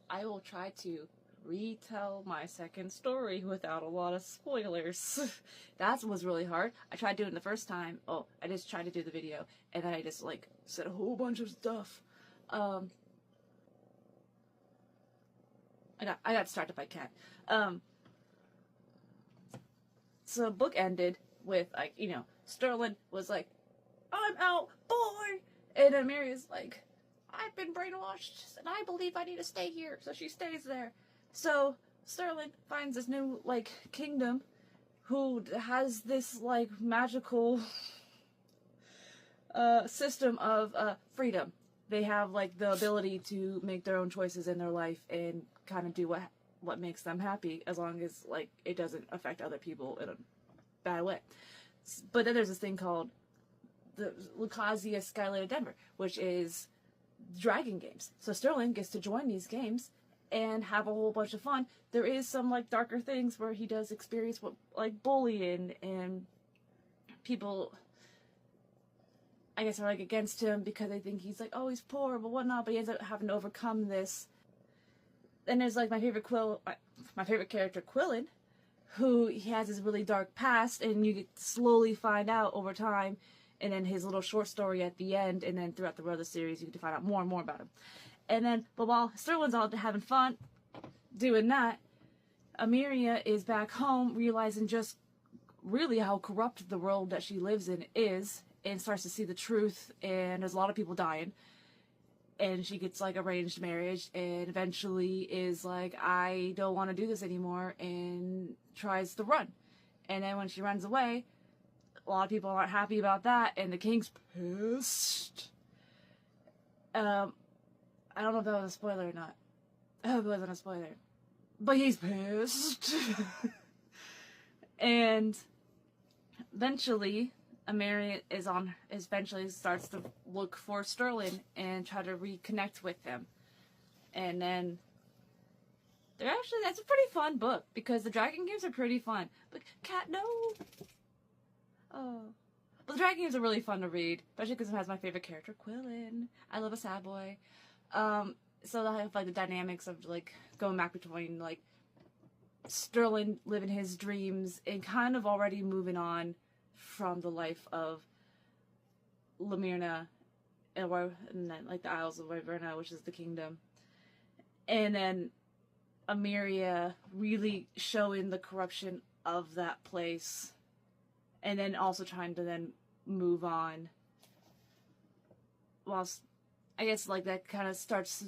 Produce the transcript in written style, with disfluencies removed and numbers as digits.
I will try to retell my second story without a lot of spoilers. That was really hard. I tried doing it the first time. Oh, I just tried to do the video, and then I just, like, said a whole bunch of stuff. I got distracted by cat. So the book ended with, like, Sterling was like, "I'm out, boy!" And Amelia's like, "I've been brainwashed, and I believe I need to stay here." So she stays there. So Sterling finds this new, like, kingdom who has this, like, magical system of freedom. They have, like, the ability to make their own choices in their life and kind of do what makes them happy, as long as, like, it doesn't affect other people in a bad way. But then there's this thing called the Lucasia Skylight Denver, which is dragon games. So Sterling gets to join these games and have a whole bunch of fun. There is some, like, darker things where he does experience what, like, bullying, and people, I guess, are, like, against him because they think he's like, oh, he's poor, but whatnot, but he ends up having to overcome this. Then there's, like, my favorite character, Quillen, who he has this really dark past, and you get slowly find out over time, and then his little short story at the end, and then throughout the rest of the series, you get to find out more and more about him. And then, but while Sterling's out having fun doing that, Amelia is back home, realizing just really how corrupt the world that she lives in is, and starts to see the truth, and there's a lot of people dying. And she gets, like, arranged marriage, and eventually is like, I don't want to do this anymore, and tries to run. And then when she runs away, a lot of people aren't happy about that, and the king's pissed. I don't know if that was a spoiler or not. I hope it wasn't a spoiler. But he's pissed. And eventually, Amelia eventually starts to look for Sterling and try to reconnect with him. And then that's a pretty fun book, because the dragon games are pretty fun. But cat, no. Oh. But the dragon games are really fun to read, especially because it has my favorite character, Quillen. I love a sad boy. So I have, like, the dynamics of, like, going back between, like, Sterling living his dreams and kind of already moving on from the life of Lamirna, and then, like, the Isles of Wyverna, which is the kingdom. And then Amelia really showing the corruption of that place, and then also trying to then move on. Whilst, I guess, like, that kind of starts